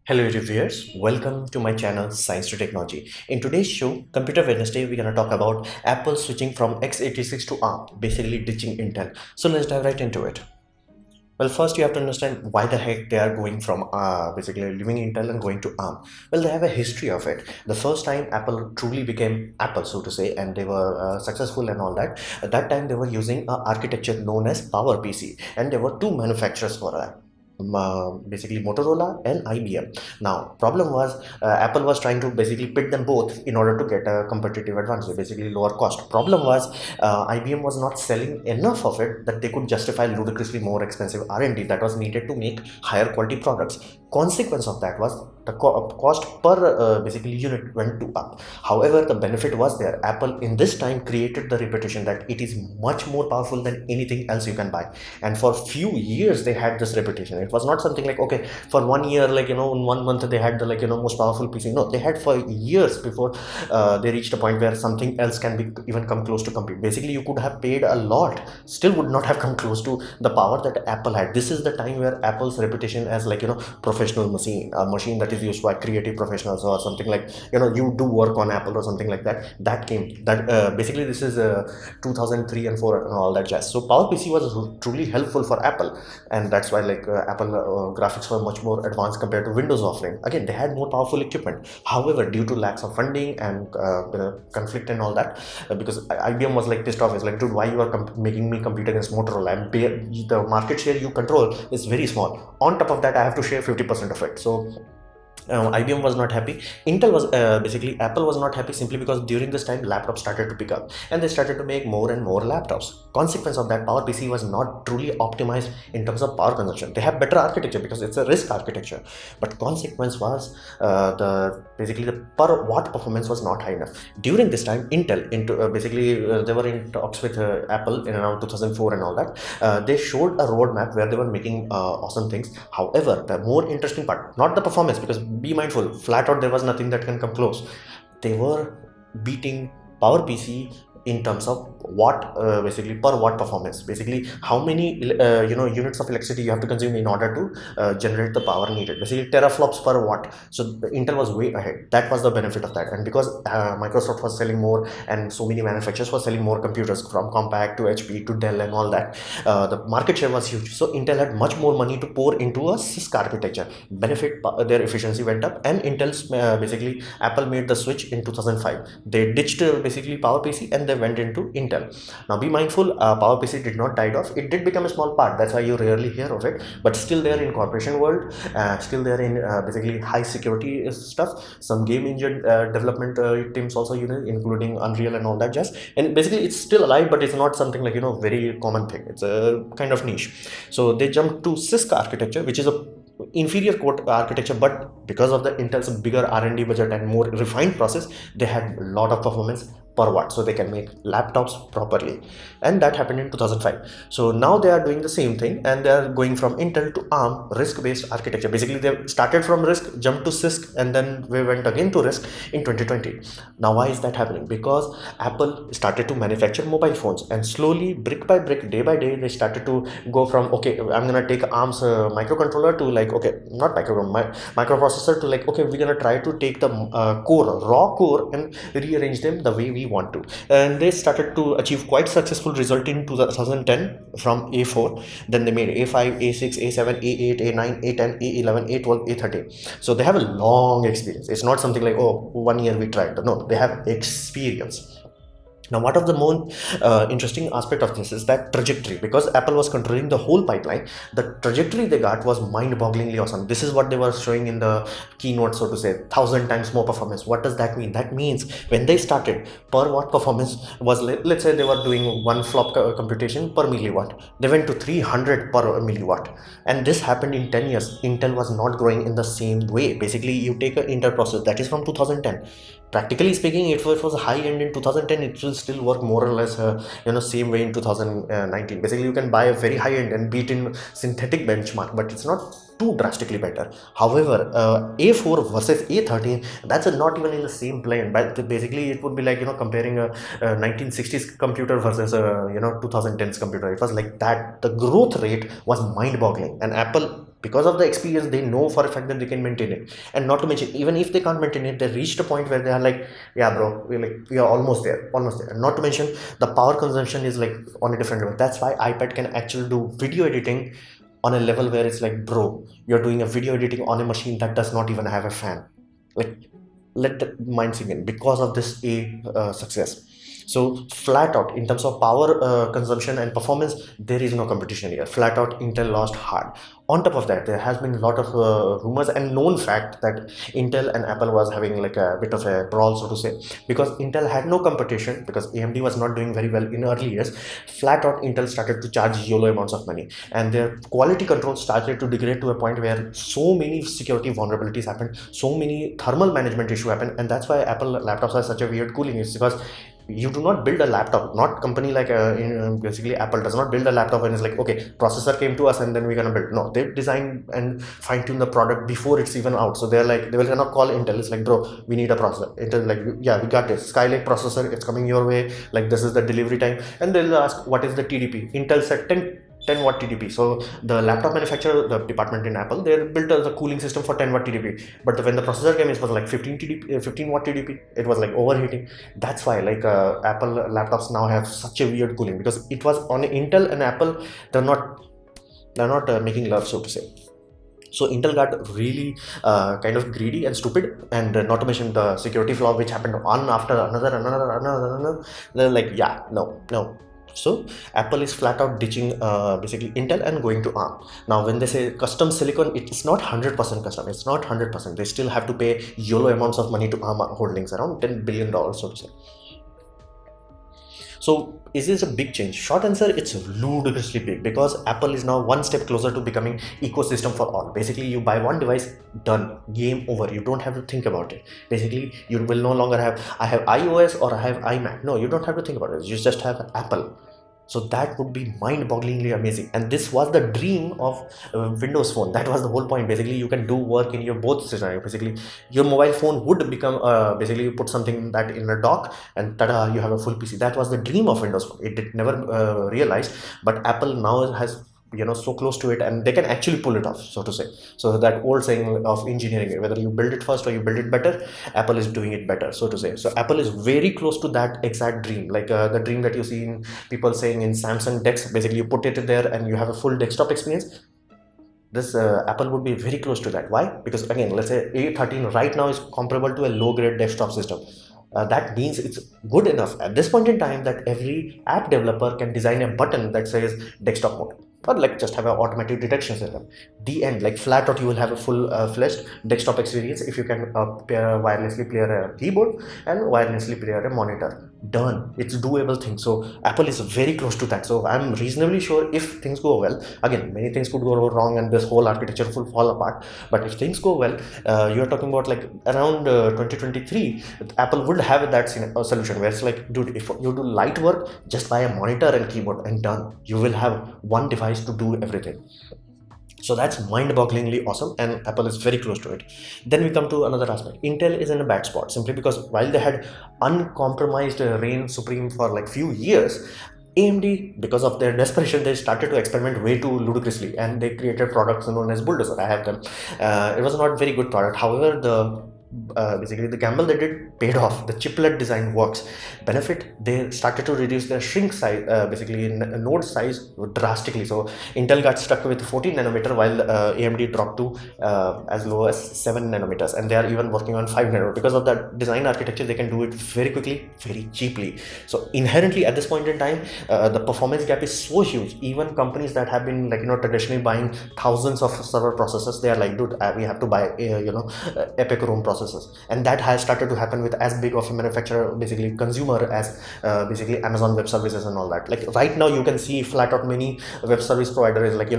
Hello reviewers, welcome to my channel Science to Technology. In today's show, Computer Wednesday, we're going to talk about Apple switching from x86 to ARM, basically ditching Intel. So let's dive right into it. Well, first you have to understand why the heck they are going from basically leaving Intel and going to ARM. Well, they have a history of it. The first time Apple truly became Apple, so to say, and they were successful and all that, at that time they were using an architecture known as PowerPC, and there were two manufacturers for that, basically Motorola and IBM. Now, problem was Apple was trying to basically pit them both in order to get a competitive advantage, basically lower cost. Problem was IBM was not selling enough of it that they could justify ludicrously more expensive R&D that was needed to make higher quality products. Consequence of that was the cost per basically unit went to up. However, the benefit was there. Apple in this time created the reputation that it is much more powerful than anything else you can buy, and for few years they had this reputation. It was not something like, okay, for 1 year, like, in 1 month they had the, most powerful PC. No, they had for years before they reached a point where something else can be even come close to compete. Basically, you could have paid a lot, still would not have come close to the power that Apple had. This is the time where Apple's reputation as, professional machine, a machine that is used by creative professionals or something, like, you do work on Apple or something like that, that came. That basically this is 2003 and 4 and all that jazz. So PowerPC was truly helpful for Apple, and that's why, Apple graphics were much more advanced compared to Windows offering. Again, they had more powerful equipment. However, due to lacks of funding and conflict and all that, because IBM was like pissed off. It's like, dude, why you are making me compete against Motorola, and the market share you control is very small. On top of that, I have to share 50% of it. So IBM was not happy. Intel was basically Apple was not happy, simply because during this time laptops started to pick up and they started to make more and more laptops. Consequence of that, PowerPC was not truly optimized in terms of power consumption. They have better architecture because it's a RISC architecture, but consequence was the basically the per watt performance was not high enough. During this time, Intel into they were in talks with Apple in around 2004 and all that. They showed a roadmap where they were making awesome things. However, the more interesting part, not the performance, because be mindful, flat out there was nothing that can come close. They were beating PowerPC in terms of watt, basically per watt performance. Basically, how many units of electricity you have to consume in order to generate the power needed. Basically, teraflops per watt. So Intel was way ahead. That was the benefit of that. And because Microsoft was selling more, and so many manufacturers were selling more computers, from Compaq to HP to Dell and all that, the market share was huge. So Intel had much more money to pour into a CISC architecture. Benefit, their efficiency went up, and Intel's basically Apple made the switch in 2005. They ditched basically PowerPC and they went into Intel. Now, be mindful, PowerPC did not die off. It did become a small part. That's why you rarely hear of it. But still there in corporation world, still there in basically high security stuff. Some game engine development teams also, including Unreal and all that jazz. And basically, it's still alive, but it's not something like, very common thing. It's a kind of niche. So they jumped to CISC architecture, which is a inferior code architecture, but because of the Intel's bigger R&D budget and more refined process, they had a lot of performance per watt, so they can make laptops properly. And that happened in 2005. So now they are doing the same thing, and they are going from Intel to ARM, RISC based architecture. Basically, they started from RISC, jumped to CISC, and then we went again to RISC in 2020. Now, why is that happening? Because Apple started to manufacture mobile phones, and slowly, brick by brick, day by day, they started to go from, okay, I'm gonna take ARM's microcontroller to, like, okay, not microprocessor, to, like, okay, we're gonna try to take the raw core, and rearrange them the way we want to. And they started to achieve quite successful result in 2010 from A4. Then they made A5, A6, A7, A8, A9, A10, A11, A12, A13. So they have a long experience. It's not something like, oh, 1 year we tried. No, they have experience. Now, one of the more interesting aspect of this is that trajectory. Because Apple was controlling the whole pipeline, the trajectory they got was mind-bogglingly awesome. This is what they were showing in the keynote, so to say, 1,000 times more performance. What does that mean? That means when they started, per watt performance was, let's say they were doing one flop computation per milliwatt. They went to 300 per milliwatt. And this happened in 10 years. Intel was not growing in the same way. Basically, you take an Intel process that is from 2010. Practically speaking, if it was high end in 2010, it will still work more or less same way in 2019. Basically, you can buy a very high end and beat in synthetic benchmark, but it's not too drastically better. However, A4 versus A13, that's not even in the same plane. But basically, it would be like comparing a 1960s computer versus a 2010s computer. It was like that. The growth rate was mind-boggling, and Apple, because of the experience, they know for a fact that they can maintain it. And not to mention, even if they can't maintain it, they reached a point where they are like, yeah, bro, we are almost there, almost there. And not to mention, the power consumption is like on a different level. That's why iPad can actually do video editing on a level where it's like, bro, you're doing a video editing on a machine that does not even have a fan. Like, let the mind sink in because of this success. So flat out in terms of power consumption and performance, there is no competition here. Flat out, Intel lost hard. On top of that, there has been a lot of rumors and known fact that Intel and Apple was having like a bit of a brawl, so to say, because Intel had no competition, because AMD was not doing very well in early years. Flat out, Intel started to charge YOLO amounts of money, and their quality control started to degrade to a point where so many security vulnerabilities happened, so many thermal management issue happened, and that's why Apple laptops have such a weird cooling. It's because you do not build a laptop, not company like basically Apple does not build a laptop and it's like, okay, processor came to us and then we're gonna build. No, they design and fine tune the product before it's even out. So they're like, they will not call Intel, it's like, bro, we need a processor. Intel like, yeah, we got this Skylake processor, it's coming your way, like this is the delivery time, and they'll ask what is the TDP. Intel said 10 watt TDP. So the laptop manufacturer, the department in Apple, they built the cooling system for 10 watt TDP. But when the processor came, it was like 15 TDP, 15 watt TDP. It was like overheating. That's why like Apple laptops now have such a weird cooling, because it was on Intel and Apple. They're not making love, so to say. So Intel got really kind of greedy and stupid, and not to mention the security flaw which happened one after another. They're like, yeah, no. So Apple is flat out ditching basically Intel and going to ARM. Now when they say custom silicon, it's not 100% custom, it's not 100%. They still have to pay YOLO amounts of money to ARM Holdings, around $10 billion, so to say. So is this a big change? Short answer, it's ludicrously big, because Apple is now one step closer to becoming ecosystem for all. Basically, you buy one device, done, game over. You don't have to think about it. Basically, you will no longer have, I have iOS or I have iMac. No, you don't have to think about it. You just have Apple. So that would be mind-bogglingly amazing, and this was the dream of Windows Phone. That was the whole point. Basically, you can do work in your both scenario. Basically, your mobile phone would become basically you put something that in a dock, and tada, you have a full PC. That was the dream of Windows Phone. It did never realized, but Apple now has so close to it, and they can actually pull it off, so to say. So that old saying of engineering, whether you build it first or you build it better, Apple is doing it better, so to say. So Apple is very close to that exact dream, like the dream that you see in people saying in Samsung decks. Basically, you put it there and you have a full desktop experience. This Apple would be very close to that. Why? Because again, let's say A13 right now is comparable to a low grade desktop system. That means it's good enough at this point in time that every app developer can design a button that says desktop mode, or like just have an automatic detection system. The end, like flat out, you will have a full fledged desktop experience if you can wirelessly pair a keyboard and wirelessly pair a monitor. Done. It's doable thing. So Apple is very close to that. So I'm reasonably sure if things go well, again, many things could go wrong and this whole architecture will fall apart. But if things go well, you're talking about like around 2023, Apple would have that solution where it's like, dude, if you do light work, just buy a monitor and keyboard and done. You will have one device to do everything. So that's mind-bogglingly awesome, and Apple is very close to it. Then we come to another aspect. Intel is in a bad spot simply because while they had uncompromised reign supreme for like few years, AMD, because of their desperation, they started to experiment way too ludicrously, and they created products known as Bulldozer. I have them. It was not very good product. However, basically the gamble they did paid off. The chiplet design works. Benefit, they started to reduce their shrink size, basically node size drastically. So Intel got stuck with 14 nanometer while AMD dropped to as low as 7 nanometers, and they are even working on 5 nanometer. Because of that design architecture, they can do it very quickly, very cheaply. So inherently at this point in time, the performance gap is so huge. Even companies that have been like traditionally buying thousands of server processors, they are like, dude, we have to buy Epic Room processors. And that has started to happen with as big of a manufacturer, basically consumer, as basically Amazon Web Services and all that. Like right now you can see flat out many web service providers like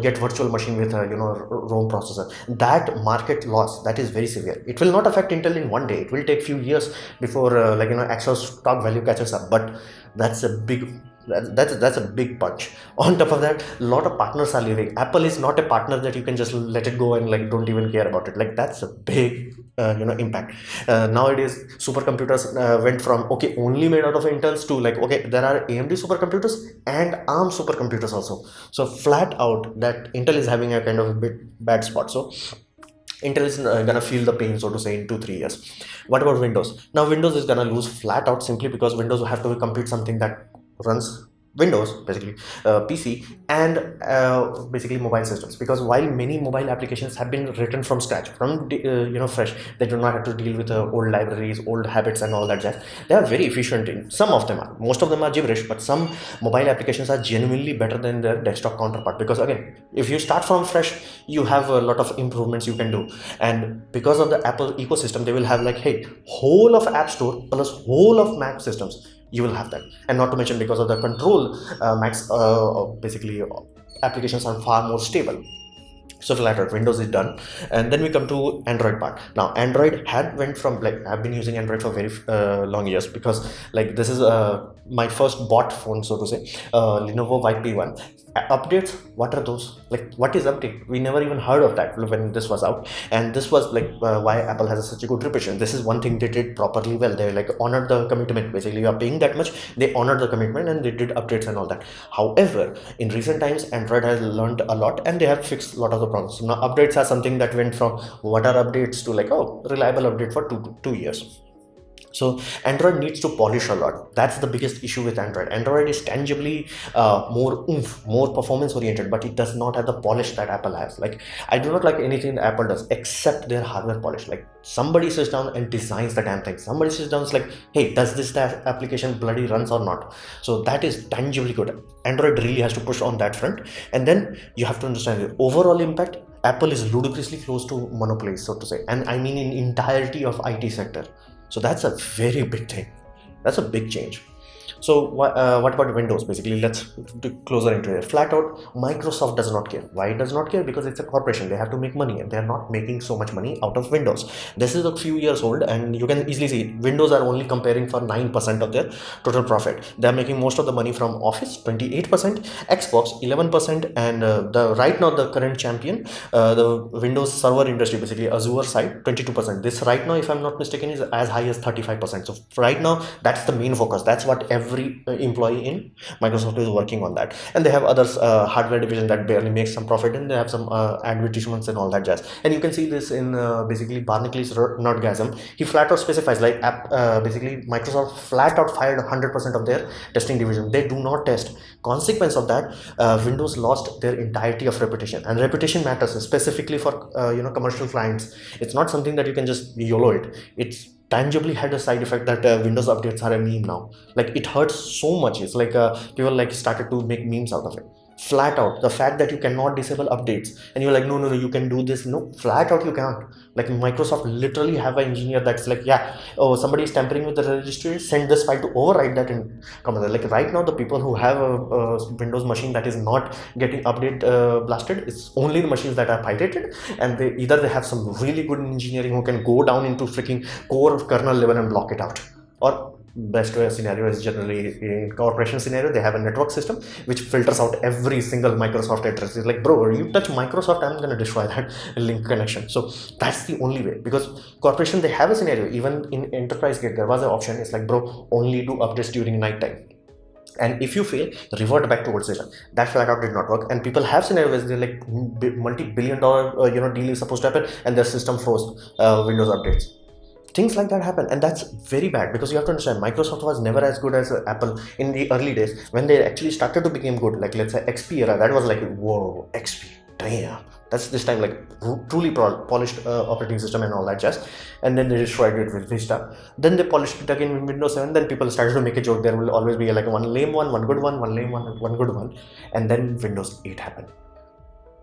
get virtual machine with ROM processor. That market loss, that is very severe. It will not affect Intel in one day. It will take few years before actual stock value catches up, but that's a big That's a big punch. On top of that, a lot of partners are leaving. Apple is not a partner that you can just let it go and like don't even care about it. Like that's a big impact. Nowadays, supercomputers went from okay only made out of interns to like okay there are AMD supercomputers and ARM supercomputers also. So flat out that Intel is having a kind of a bit bad spot. So Intel is gonna feel the pain, so to say, in 2 3 years. What about Windows? Now, Windows is gonna lose flat out simply because Windows will have to compete something that runs Windows, basically PC, and basically mobile systems. Because while many mobile applications have been written from scratch, from fresh, they do not have to deal with old libraries, old habits, and all that jazz. They are very efficient. In some of them are, most of them are gibberish, but some mobile applications are genuinely better than their desktop counterpart. Because again, if you start from fresh, you have a lot of improvements you can do, and because of the Apple ecosystem, they will have like, hey, whole of App Store plus whole of Mac systems, you will have that. And not to mention because of the control, Macs basically applications are far more stable. So flat out Windows is done, and then we come to Android part. Now Android had went from like I've been using Android for very long years, because like this is my first bought phone, so to say, Lenovo YP1. Updates, what are those? Like what is update? We never even heard of that when this was out, and this was like why Apple has such a good reputation. This is one thing they did properly well. They like honored the commitment. Basically, you are paying that much, they honored the commitment, and they did updates and all that. However, in recent times, Android has learned a lot, and they have fixed a lot of the problems. Now updates are something that went from what are updates to like, oh, reliable update for 2 years. So Android needs to polish a lot. That's the biggest issue with Android is tangibly more oomph, more performance oriented, but it does not have the polish that Apple has. Like I do not like anything that Apple does except their hardware polish. Like somebody sits down and designs the damn thing. Somebody sits down and is like, hey, does this application bloody runs or not? So that is tangibly good. Android really has to push on that front. And then you have to understand the overall impact. Apple is ludicrously close to monopoly, so to say, and I mean in entirety of IT sector. So that's a very big thing. That's a big change. So what about Windows? Basically, let's do closer into it. Flat out, Microsoft does not care. Why it does not care? Because it's a corporation. They have to make money, and they are not making so much money out of Windows. This is a few years old, and you can easily see Windows are only comparing for 9% of their total profit. They are making most of the money from Office, 28%, Xbox, 11%, and the right now the current champion, the Windows server industry, basically Azure side, 22%. This right now, if I'm not mistaken, is as high as 35%. So right now, that's the main focus. That's what every employee in Microsoft is working on that. And they have others hardware division that barely makes some profit, and they have some advertisements and all that jazz. And you can see this in basically Barnacle nerdgasm. He flat out specifies like basically Microsoft flat out fired 100% of their testing division. They do not test. Consequence of that, Windows lost their entirety of reputation, and reputation matters specifically for commercial clients. It's not something that you can just YOLO it. It's tangibly had a side effect that Windows updates are a meme now. Like it hurts so much. It's like people like started to make memes out of it. Flat out, the fact that you cannot disable updates, and you're like, no, no, no, you can do this. No, flat out, you can't. Like Microsoft literally have an engineer that's like, yeah, oh, somebody is tampering with the registry, send this file to overwrite that in computer. Like right now, the people who have a Windows machine that is not getting update blasted, it's only the machines that are pirated, and they either they have some really good engineering who can go down into freaking core kernel level and block it out, or best way scenario is generally in corporation scenario, they have a network system which filters out every single Microsoft address. It's like, bro, you touch Microsoft, I'm gonna destroy that link connection. So that's the only way, because corporation, they have a scenario. Even in enterprise gate, there was an option. It's like, bro, only do updates during night time, and if you fail, revert back towards it. That flat out did not work, and people have scenarios where they're like multi-billion dollar deal is supposed to happen, and their system froze. Windows updates, things like that happen, and that's very bad, because you have to understand Microsoft was never as good as Apple in the early days when they actually started to become good. Like let's say XP era, that was like, whoa, XP, damn, that's this time like truly polished operating system and all that jazz. And then they destroyed it with Vista. Then they polished it again with Windows 7. Then people started to make a joke, there will always be like one lame one good one lame one good one. And then Windows 8 happened,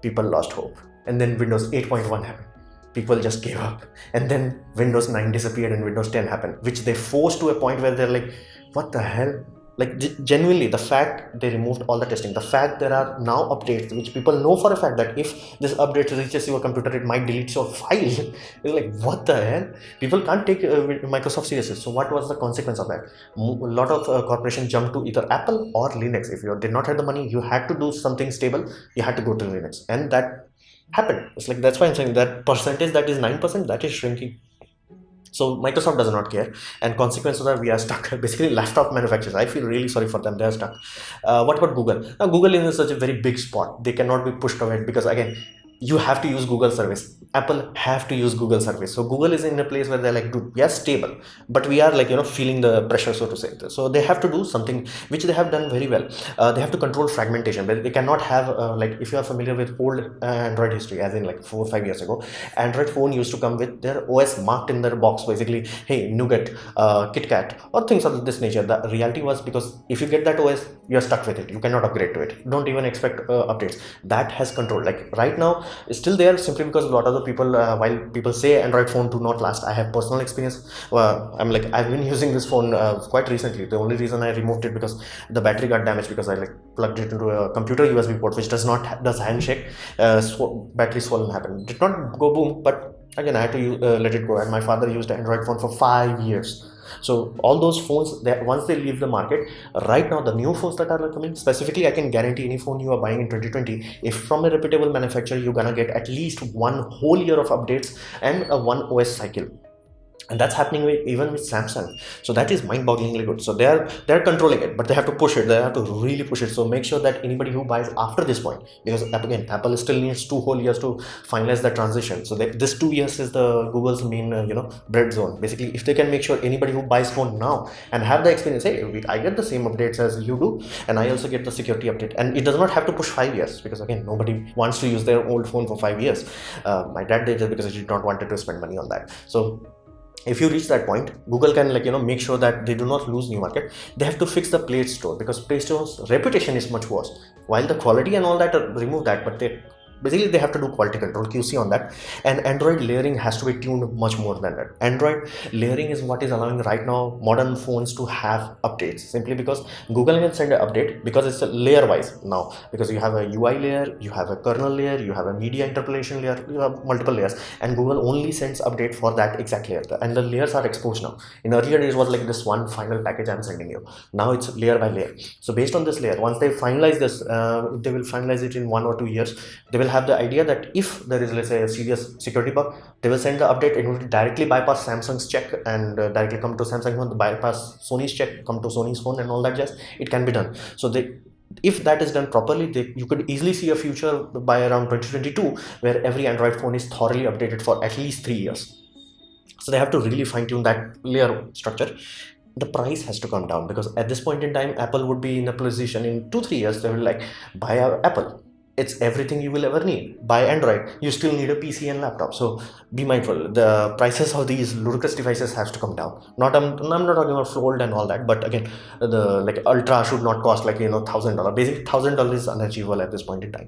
people lost hope. And then Windows 8.1 happened, people just gave up. And then Windows 9 disappeared and Windows 10 happened, which they forced to a point where they're like, what the hell? Like genuinely, the fact they removed all the testing, the fact there are now updates which people know for a fact that if this update reaches your computer, it might delete your file. It's like, what the hell? People can't take Microsoft seriously. So what was the consequence of that? A lot of corporations jumped to either Apple or Linux. If you did not have the money, you had to do something stable, you had to go to Linux, and that happened. It's like, that's why I'm saying that percentage that is 9%, that is shrinking. So Microsoft does not care, and consequences are we are stuck. Basically, laptop manufacturers, I feel really sorry for them. They are stuck. What about Google? Now, Google is in such a very big spot. They cannot be pushed away because again, you have to use Google service. Apple have to use Google service. So Google is in a place where they're like, dude, we are stable, but we are like, feeling the pressure, so to say. So they have to do something which they have done very well. They have to control fragmentation. They cannot have like, if you are familiar with old Android history, as in like 4 or 5 years ago, Android phone used to come with their OS marked in their box, basically, hey, Nougat, KitKat, or things of this nature. The reality was, because if you get that OS, you're stuck with it. You cannot upgrade to it. Don't even expect updates. That has control. Like right now, it's still there, simply because a lot of the people, while people say Android phone do not last, I have personal experience. I've been using this phone quite recently. The only reason I removed it because the battery got damaged, because I like plugged it into a computer USB port which does handshake. Battery swollen happened. Did not go boom, but again I had to let it go. And my father used an Android phone for 5 years. So all those phones, that once they leave the market, right now the new phones that are coming, specifically, I can guarantee any phone you are buying in 2020, if from a reputable manufacturer, you're gonna get at least one whole year of updates and a one OS cycle. And that's happening even with Samsung. So that is mind-bogglingly good. So they're controlling it, but they have to push it. They have to really push it. So make sure that anybody who buys after this point, because again, Apple still needs 2 whole years to finalize the transition. So this 2 years is the Google's main bread zone. Basically, if they can make sure anybody who buys phone now and have the experience, hey, I get the same updates as you do, and I also get the security update, and it does not have to push 5 years, because again, nobody wants to use their old phone for 5 years. My dad did it because he did not wanted to spend money on that. So if you reach that point, Google can make sure that they do not lose new market. They have to fix the Play Store, because Play Store's reputation is much worse. While the quality and all that, remove that, but they have to do quality control, QC on that. And Android layering has to be tuned much more than that. Android layering is what is allowing right now modern phones to have updates, simply because Google can send an update, because it's a layer wise now, because you have a UI layer, you have a kernel layer, you have a media interpolation layer, you have multiple layers, and Google only sends update for that exact layer, and the layers are exposed now. In earlier days, was like this one final package I'm sending you. Now it's layer by layer. So based on this layer, once they finalize this, they will finalize it in 1 or 2 years. They will have the idea that if there is, let's say, a serious security bug, they will send the update. It will directly bypass Samsung's check and directly come to Samsung phone, bypass Sony's check, come to Sony's phone, and all that jazz. It can be done. So if that is done properly, you could easily see a future by around 2022 where every Android phone is thoroughly updated for at least 3 years. So they have to really fine-tune that layer structure. The price has to come down, because at this point in time, Apple would be in a position in 2-3 years, they will like, buy a Apple. It's everything you will ever need. Buy Android, you still need a PC and laptop. So be mindful. The prices of these ludicrous devices has to come down. I'm not talking about Fold and all that, but again, the like Ultra should not cost like $1,000. Basically, $1,000 is unachievable at this point in time.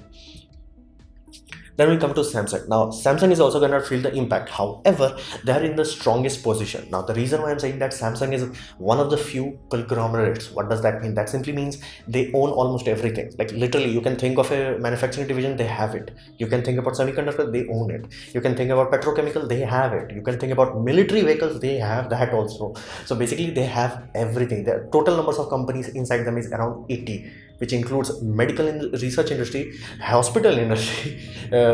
Then we come to Samsung. Now, Samsung is also going to feel the impact. However, they are in the strongest position. Now, the reason why I'm saying that Samsung is one of the few conglomerates. What does that mean? That simply means they own almost everything. Like literally, you can think of a manufacturing division, they have it. You can think about semiconductor, they own it. You can think about petrochemical, they have it. You can think about military vehicles, they have that also. So basically, they have everything. The total numbers of companies inside them is around 80, which includes medical research industry, hospital industry,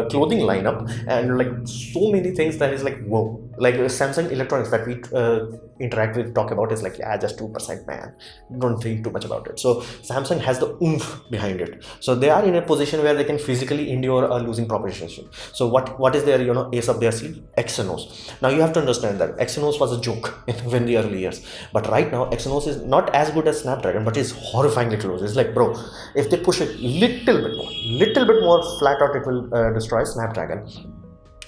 clothing lineup, and like so many things that is like, whoa. Like Samsung Electronics that we interact with, talk about, is like, yeah, just 2%, man. Don't think too much about it. So Samsung has the oomph behind it. So they are in a position where they can physically endure a losing proposition. So what is their ace up their sleeve? Exynos. Now you have to understand that Exynos was a joke in the early years, but right now Exynos is not as good as Snapdragon, but is horrifyingly close. It's like, bro, if they push it little bit more flat out, it will destroy Snapdragon.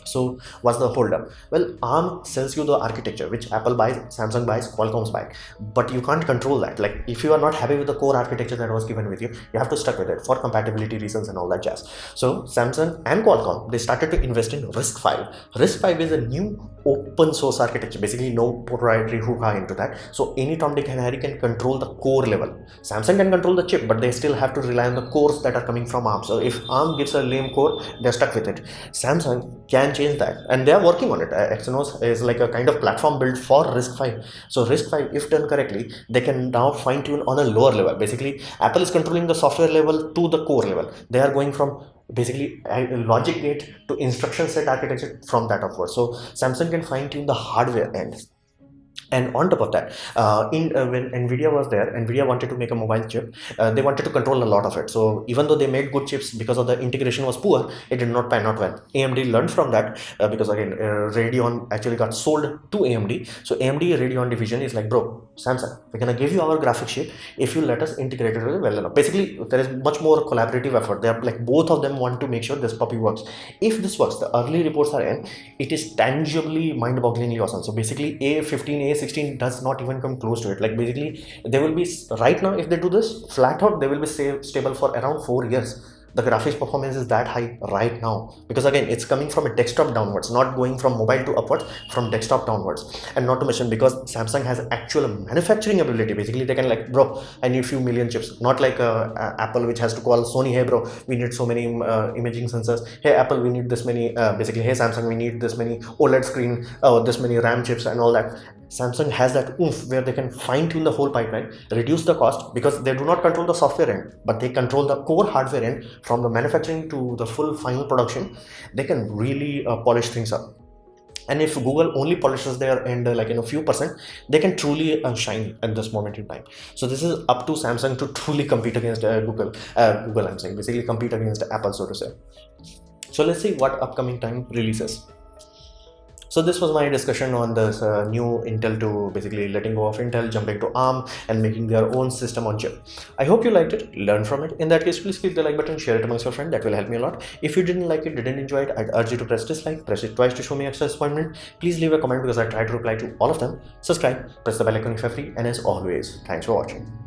So what's the holdup? Well, ARM sells you the architecture, which Apple buys, Samsung buys, Qualcomm's buy, but you can't control that. Like if you are not happy with the core architecture that was given with you, you have to stick with it for compatibility reasons and all that jazz. So Samsung and Qualcomm, they started to invest in RISC-V. RISC-V is a new open source architecture, basically no proprietary hoo-ha into that. So any Tom, Dick and Harry can control the core level. Samsung can control the chip, but they still have to rely on the cores that are coming from ARM. So if ARM gives a lame core, they're stuck with it. Samsung can change that, and they are working on it. Exynos is like a kind of platform built for RISC-V. So RISC-V, if done correctly, they can now fine-tune on a lower level. Basically, Apple is controlling the software level to the core level. They are going from basically a logic gate to instruction set architecture from that upwards. So Samsung can fine tune the hardware end. And on top of that, when Nvidia was there, Nvidia wanted to make a mobile chip. They wanted to control a lot of it. So even though they made good chips, because of the integration was poor, it did not pan out well. AMD learned from that, because again, Radeon actually got sold to AMD. So AMD Radeon division is like, bro, Samsung, we're gonna give you our graphic chip if you let us integrate it well enough. Basically, there is much more collaborative effort. They are like, both of them want to make sure this puppy works. If this works, the early reports are in, it is tangibly mind-bogglingly awesome. So basically, A15, A16 does not even come close to it. Like basically, they will be right now, if they do this flat out, they will be stable for around 4 years. The graphics performance is that high right now, because again, it's coming from a desktop downwards, not going from mobile to upwards, from desktop downwards. And not to mention, because Samsung has actual manufacturing ability, basically they can like, bro, I need few million chips, not like Apple, which has to call Sony, hey bro, we need so many imaging sensors, hey Apple, we need this many, basically, hey Samsung, we need this many OLED screen, this many RAM chips and all that. Samsung has that oomph where they can fine tune the whole pipeline, reduce the cost, because they do not control the software end, but they control the core hardware end from the manufacturing to the full final production. They can really polish things up. And if Google only polishes their end like in a few percent, they can truly shine at this moment in time. So this is up to Samsung to truly compete against Google, I'm saying, basically compete against Apple, so to say. So let's see what upcoming time releases. So this was my discussion on this new Intel, to basically letting go of Intel, jumping to ARM and making their own system on chip. I hope you liked it, learn from it. In that case, please click the like button, share it amongst your friends. That will help me a lot. If you didn't like it, didn't enjoy it, I'd urge you to press dislike, press it twice to show me extra disappointment. Please leave a comment because I try to reply to all of them. Subscribe, press the bell icon if you're free, and as always, thanks for watching.